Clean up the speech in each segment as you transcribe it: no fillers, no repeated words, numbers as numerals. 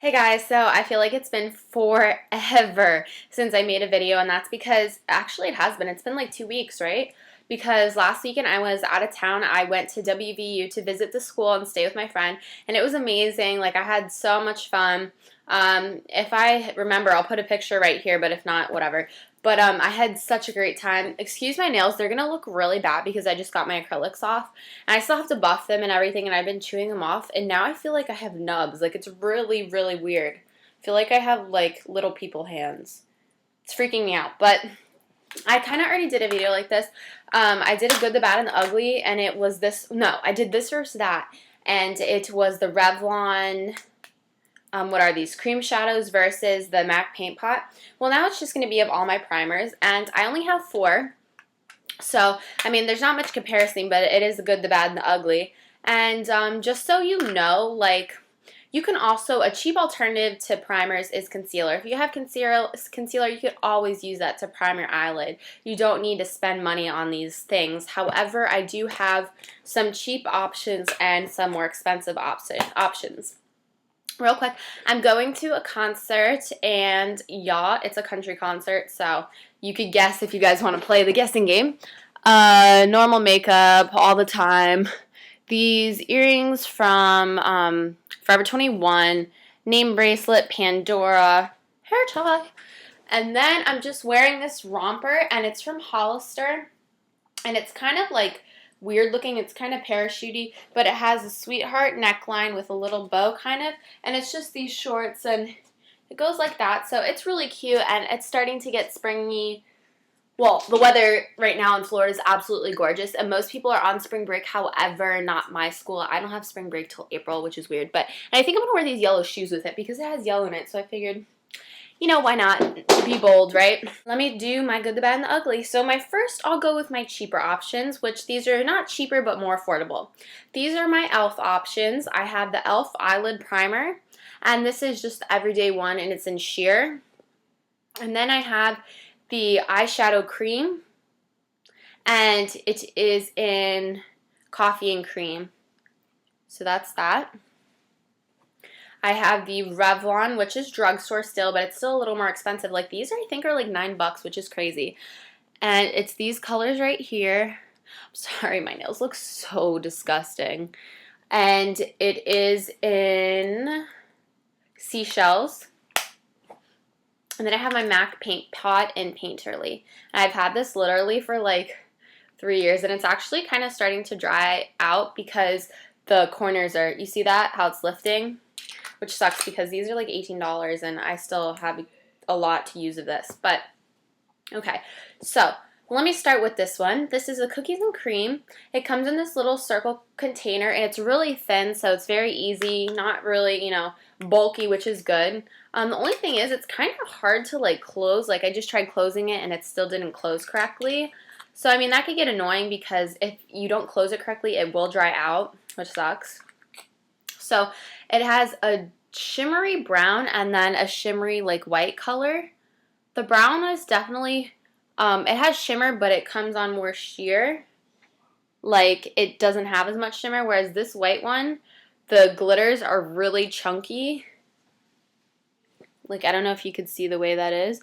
Hey guys, so I feel like it's been forever since I made a video, and that's because actually it has been. It's been like 2 weeks, right? Because last weekend I was out of town. I went to WVU to visit the school and stay with my friend, and it was amazing. Like, I had so much fun. If I remember, I'll put a picture right here, but if not, whatever. But I had such a great time. Excuse my nails, they're gonna look really bad because I just got my acrylics off. And I still have to buff them and everything, and I've been chewing them off, and now I feel like I have nubs. Like, it's really, really weird. I feel like I have, like, little people hands. It's freaking me out, but I kind of already did a video like this. I did a good, the bad, and the ugly, and it was this, no, I did this versus that, and it was the Revlon, what are these, cream shadows versus the MAC paint pot. Well, now it's just going to be of all my primers, and I only have 4. So, I mean, there's not much comparison, but it is the good, the bad, and the ugly. And just so you know, like, you can also, a cheap alternative to primers is concealer. If you have concealer, you could always use that to prime your eyelid. You don't need to spend money on these things. However, I do have some cheap options and some more expensive options. Real quick, I'm going to a concert, and y'all, it's a country concert, so you could guess if you guys want to play the guessing game. Normal makeup all the time. These earrings from Forever 21, name bracelet, Pandora, hair tie. And then I'm just wearing this romper, and it's from Hollister, and it's kind of like weird looking. It's kind of parachutey, but it has a sweetheart neckline with a little bow kind of, and it's just these shorts, and it goes like that. So it's really cute, and it's starting to get springy. Well, the weather right now in Florida is absolutely gorgeous, and most people are on spring break. However, not my school. I don't have spring break till April, which is weird, but and I think I'm gonna wear these yellow shoes with it because it has yellow in it, so I figured, you know, why not? Be bold, right? Let me do my good, the bad, and the ugly. So my first, I'll go with my cheaper options, which these are not cheaper, but more affordable. These are my e.l.f. options. I have the e.l.f. eyelid primer, and this is just the everyday one, and it's in sheer. And then I have the eyeshadow cream, and it is in coffee and cream. So that's that. I have the Revlon, which is drugstore still, but it's still a little more expensive. Like, these I think are like $9, which is crazy. And it's these colors right here. I'm sorry, my nails look so disgusting. And it is in Seashells. And then I have my MAC paint pot in Painterly. And I've had this literally for like 3 years, and it's actually kind of starting to dry out because the corners are, you see that, how it's lifting? Which sucks because these are like $18, and I still have a lot to use of this. But, okay. So, let me start with this one. This is a cookies and cream. It comes in this little circle container, and it's really thin, so it's very easy. Not really, you know, bulky, which is good. The only thing is, it's kind of hard to, like, close. Like, I just tried closing it, and it still didn't close correctly. So, I mean, that could get annoying because if you don't close it correctly, it will dry out, which sucks. So, it has a shimmery brown and then a shimmery, like, white color. The brown is definitely, it has shimmer, but it comes on more sheer. Like, it doesn't have as much shimmer, whereas this white one, the glitters are really chunky. Like, I don't know if you could see the way that is.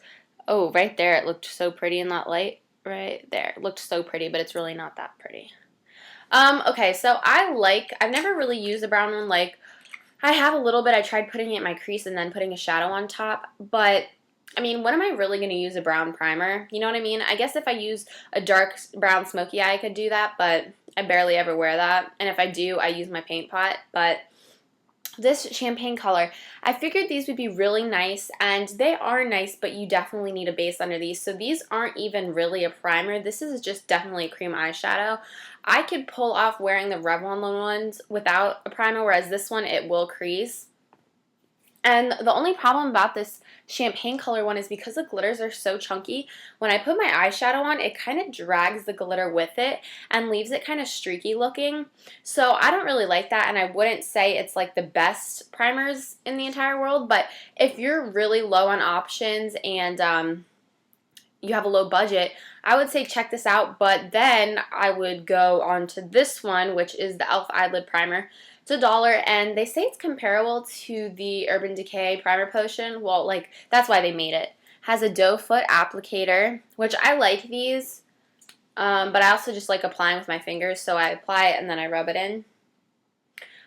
Oh, right there, it looked so pretty in that light. Right there, it looked so pretty, but it's really not that pretty. Okay, so I've never really used a brown one. Like, I have a little bit. I tried putting it in my crease and then putting a shadow on top, but, I mean, when am I really going to use a brown primer? You know what I mean? I guess if I use a dark brown smoky eye, I could do that, but I barely ever wear that, and if I do, I use my paint pot. But this champagne color, I figured these would be really nice, and they are nice, but you definitely need a base under these. So these aren't even really a primer. This is just definitely a cream eyeshadow. I could pull off wearing the Revlon ones without a primer, whereas this one, it will crease. And the only problem about this champagne color one is because the glitters are so chunky, when I put my eyeshadow on, it kind of drags the glitter with it and leaves it kind of streaky looking. So I don't really like that, and I wouldn't say it's like the best primers in the entire world, but if you're really low on options and you have a low budget, I would say check this out, but then I would go on to this one, which is the e.l.f. eyelid primer, It's $1, and they say it's comparable to the Urban Decay Primer Potion. Well, like, that's why they made it. Has a doe foot applicator, which I like these, but I also just like applying with my fingers, so I apply it and then I rub it in.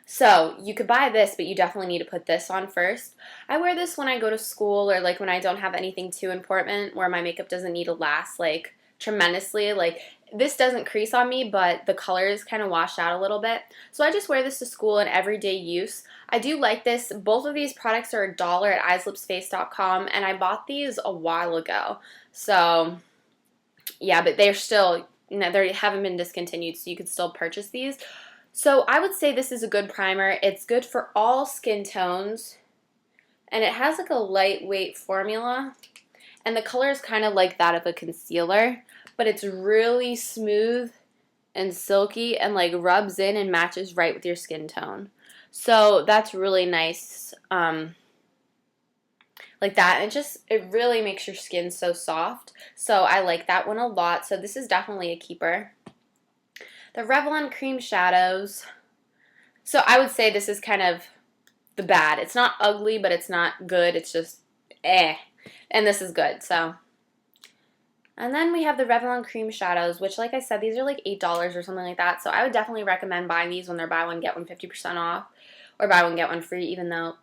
So you could buy this, but you definitely need to put this on first. I wear this when I go to school, or like when I don't have anything too important where my makeup doesn't need to last like tremendously. Like, this doesn't crease on me, but the colors kind of wash out a little bit. So I just wear this to school in everyday use. I do like this. Both of these products are $1 at eyeslipsface.com, and I bought these a while ago. So yeah, but they're still, you know, they haven't been discontinued, so you could still purchase these. So I would say this is a good primer. It's good for all skin tones, and it has like a lightweight formula, and the color is kind of like that of a concealer, but it's really smooth and silky and like rubs in and matches right with your skin tone. So that's really nice, like that. And it really makes your skin so soft. So I like that one a lot. So this is definitely a keeper. The Revlon Cream shadows. So I would say this is kind of the bad. It's not ugly, but it's not good. It's just eh. And this is good. So. And then we have the Revlon Cream shadows, which, like I said, these are like $8 or something like that. So I would definitely recommend buying these when they're buy one, get one 50% off. Or buy one, get one free, even though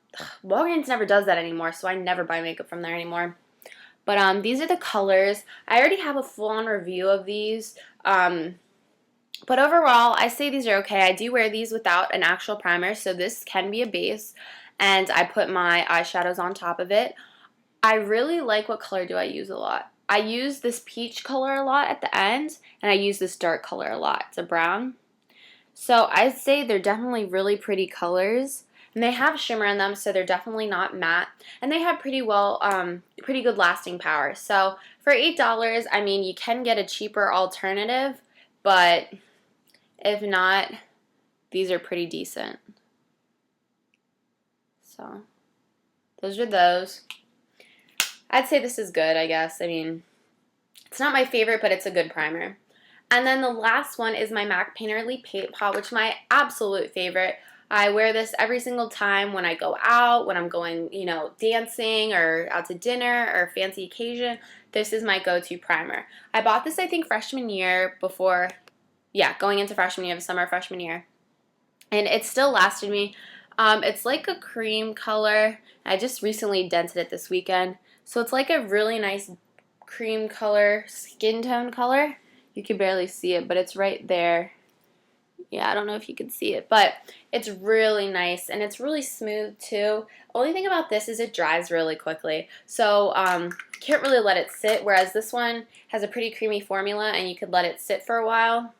Walgreens never does that anymore, so I never buy makeup from there anymore. But these are the colors. I already have a full-on review of these. But overall, I say these are okay. I do wear these without an actual primer, so this can be a base. And I put my eyeshadows on top of it. I really like, what color do I use a lot? I use this peach color a lot at the end, and I use this dark color a lot. It's a brown. So I'd say they're definitely really pretty colors, and they have shimmer in them, so they're definitely not matte, and they have pretty good lasting power. So for $8, I mean, you can get a cheaper alternative, but if not, these are pretty decent. So those are those. I'd say this is good, I guess. I mean, it's not my favorite, but it's a good primer. And then the last one is my MAC Painterly Paint Pot, which is my absolute favorite. I wear this every single time when I go out, when I'm going, you know, dancing or out to dinner or fancy occasion. This is my go-to primer. I bought this, I think, freshman year before, yeah, going into freshman year, the summer freshman year. And it still lasted me. It's like a cream color. I just recently dented it this weekend. So it's like a really nice cream color, skin tone color. You can barely see it, but it's right there. Yeah, I don't know if you can see it, but it's really nice, and it's really smooth too. Only thing about this is it dries really quickly, so can't really let it sit, whereas this one has a pretty creamy formula, and you could let it sit for a while.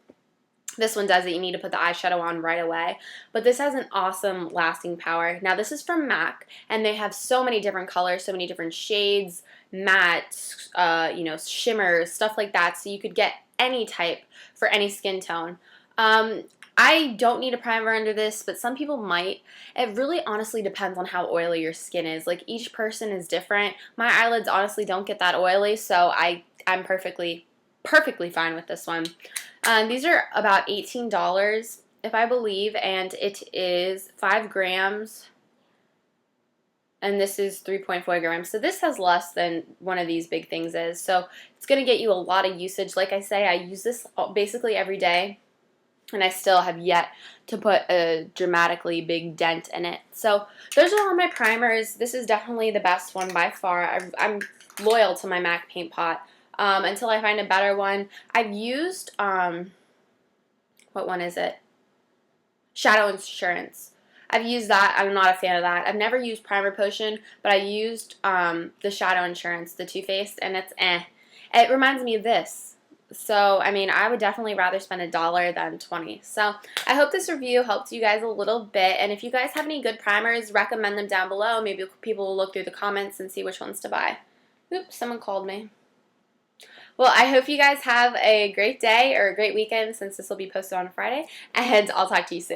This one does it. You need to put the eyeshadow on right away. But this has an awesome lasting power. Now, this is from MAC, and they have so many different colors, so many different shades, mattes, you know, shimmers, stuff like that. So you could get any type for any skin tone. I don't need a primer under this, but some people might. It really honestly depends on how oily your skin is. Like, each person is different. My eyelids honestly don't get that oily, so I'm perfectly fine with this one. These are about $18, if I believe, and it is 5 grams, and this is 3.4 grams. So this has less than one of these big things is. So it's going to get you a lot of usage. Like I say, I use this basically every day, and I still have yet to put a dramatically big dent in it. So those are all my primers. This is definitely the best one by far. I'm loyal to my MAC Paint Pot. Until I find a better one. I've used, what one is it? Shadow Insurance. I've used that. I'm not a fan of that. I've never used Primer Potion, but I used the Shadow Insurance, the Too Faced, and it's eh. It reminds me of this. So, I mean, I would definitely rather spend $1 than $20. So, I hope this review helped you guys a little bit. And if you guys have any good primers, recommend them down below. Maybe people will look through the comments and see which ones to buy. Oops, someone called me. Well, I hope you guys have a great day or a great weekend, since this will be posted on Friday, and I'll talk to you soon.